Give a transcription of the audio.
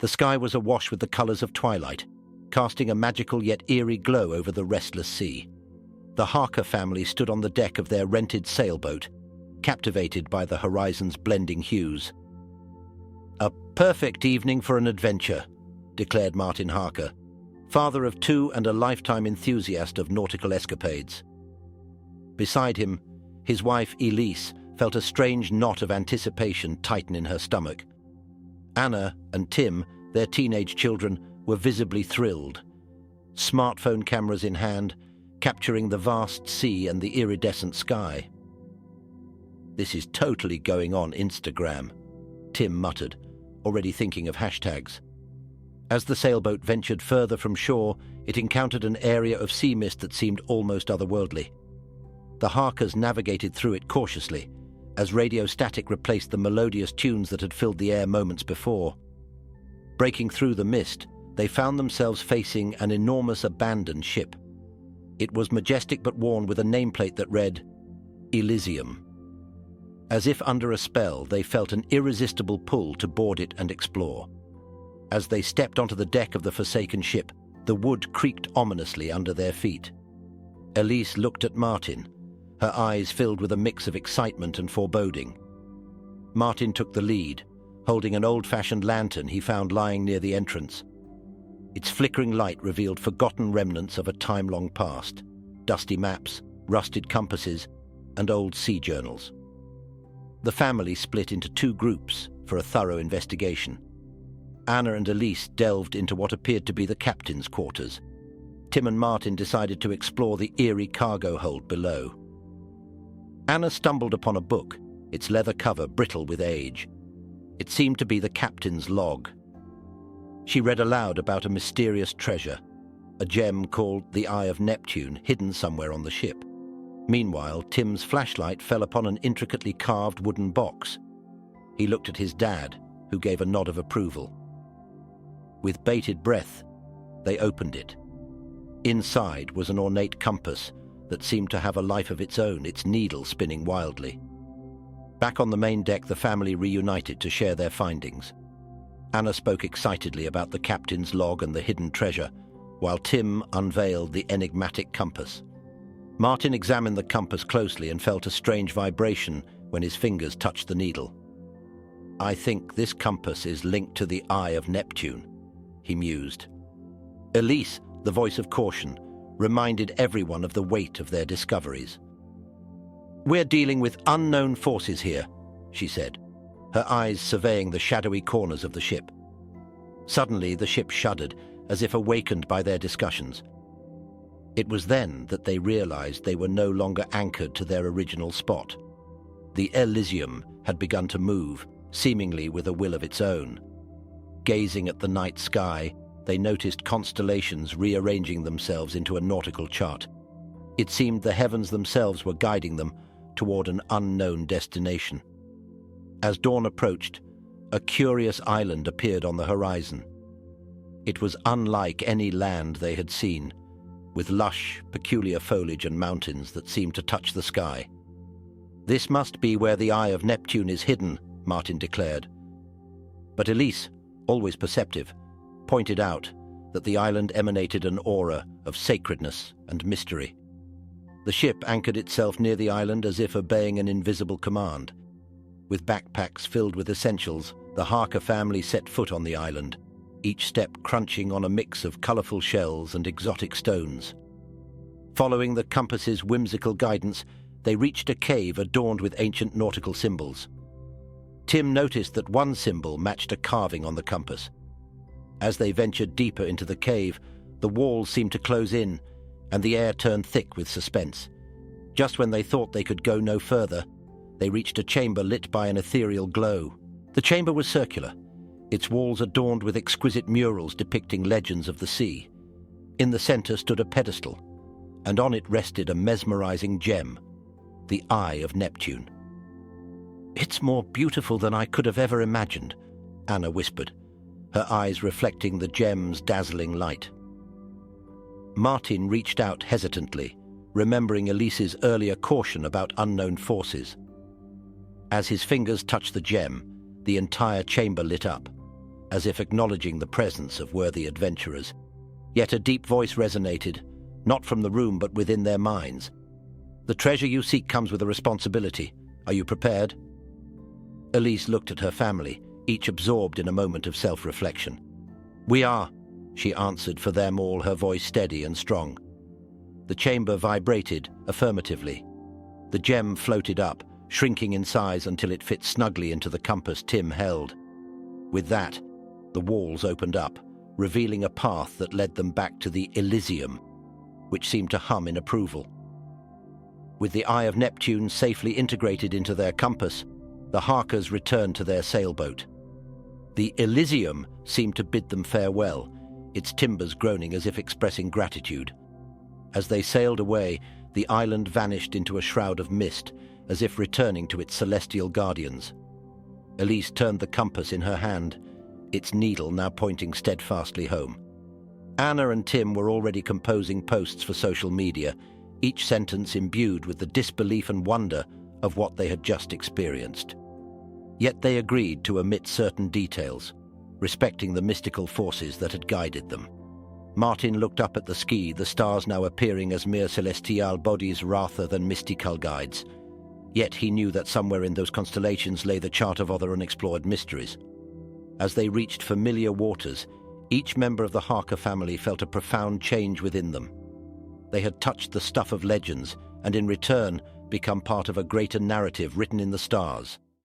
The sky was awash with the colors of twilight, casting a magical yet eerie glow over the restless sea. The Harker family stood on the deck of their rented sailboat, captivated by the horizon's blending hues. "A perfect evening for an adventure," declared Martin Harker, father of 2 and a lifetime enthusiast of nautical escapades. Beside him, his wife Elise felt a strange knot of anticipation tighten in her stomach. Anna and Tim, their teenage children, were visibly thrilled, smartphone cameras in hand, capturing the vast sea and the iridescent sky. "This is totally going on Instagram," Tim muttered, already thinking of hashtags. As the sailboat ventured further from shore, it encountered an area of sea mist that seemed almost otherworldly. The Harkers navigated through it cautiously, as radio static replaced the melodious tunes that had filled the air moments before. Breaking through the mist, they found themselves facing an enormous abandoned ship. It was majestic but worn with a nameplate that read, Elysium. As if under a spell, they felt an irresistible pull to board it and explore. As they stepped onto the deck of the forsaken ship, the wood creaked ominously under their feet. Elise looked at Martin, her eyes filled with a mix of excitement and foreboding. Martin took the lead, holding an old-fashioned lantern he found lying near the entrance. Its flickering light revealed forgotten remnants of a time-long past, dusty maps, rusted compasses, and old sea journals. The family split into 2 groups for a thorough investigation. Anna and Elise delved into what appeared to be the captain's quarters. Tim and Martin decided to explore the eerie cargo hold below. Anna stumbled upon a book, its leather cover brittle with age. It seemed to be the captain's log. She read aloud about a mysterious treasure, a gem called the Eye of Neptune, hidden somewhere on the ship. Meanwhile, Tim's flashlight fell upon an intricately carved wooden box. He looked at his dad, who gave a nod of approval. With bated breath, they opened it. Inside was an ornate compass that seemed to have a life of its own, its needle spinning wildly. Back on the main deck, the family reunited to share their findings. Anna spoke excitedly about the captain's log and the hidden treasure, while Tim unveiled the enigmatic compass. Martin examined the compass closely and felt a strange vibration when his fingers touched the needle. "I think this compass is linked to the Eye of Neptune," he mused. Elise, the voice of caution, reminded everyone of the weight of their discoveries. "We're dealing with unknown forces here," she said, her eyes surveying the shadowy corners of the ship. Suddenly, the ship shuddered, as if awakened by their discussions. It was then that they realized they were no longer anchored to their original spot. The Elysium had begun to move, seemingly with a will of its own. Gazing at the night sky, they noticed constellations rearranging themselves into a nautical chart. It seemed the heavens themselves were guiding them toward an unknown destination. As dawn approached, a curious island appeared on the horizon. It was unlike any land they had seen, with lush, peculiar foliage and mountains that seemed to touch the sky. "This must be where the Eye of Neptune is hidden," Martin declared. But Elise, always perceptive, pointed out that the island emanated an aura of sacredness and mystery. The ship anchored itself near the island as if obeying an invisible command. With backpacks filled with essentials, the Harker family set foot on the island, each step crunching on a mix of colorful shells and exotic stones. Following the compass's whimsical guidance, they reached a cave adorned with ancient nautical symbols. Tim noticed that one symbol matched a carving on the compass. As they ventured deeper into the cave, the walls seemed to close in, and the air turned thick with suspense. Just when they thought they could go no further, they reached a chamber lit by an ethereal glow. The chamber was circular, its walls adorned with exquisite murals depicting legends of the sea. In the center stood a pedestal, and on it rested a mesmerizing gem, the Eye of Neptune. "It's more beautiful than I could have ever imagined," Anna whispered, her eyes reflecting the gem's dazzling light. Martin reached out hesitantly, remembering Elise's earlier caution about unknown forces. As his fingers touched the gem, the entire chamber lit up, as if acknowledging the presence of worthy adventurers. Yet a deep voice resonated, not from the room but within their minds. "The treasure you seek comes with a responsibility. Are you prepared?" Elise looked at her family, each absorbed in a moment of self-reflection. "We are," she answered for them all, her voice steady and strong. The chamber vibrated affirmatively. The gem floated up, shrinking in size until it fit snugly into the compass Tim held. With that, the walls opened up, revealing a path that led them back to the Elysium, which seemed to hum in approval. With the Eye of Neptune safely integrated into their compass, the Harkers returned to their sailboat. The Elysium seemed to bid them farewell, its timbers groaning as if expressing gratitude. As they sailed away, the island vanished into a shroud of mist, as if returning to its celestial guardians. Elise turned the compass in her hand, its needle now pointing steadfastly home. Anna and Tim were already composing posts for social media, each sentence imbued with the disbelief and wonder of what they had just experienced. Yet they agreed to omit certain details, respecting the mystical forces that had guided them. Martin looked up at the sky, the stars now appearing as mere celestial bodies rather than mystical guides. Yet he knew that somewhere in those constellations lay the chart of other unexplored mysteries. As they reached familiar waters, each member of the Harker family felt a profound change within them. They had touched the stuff of legends and in return become part of a greater narrative written in the stars.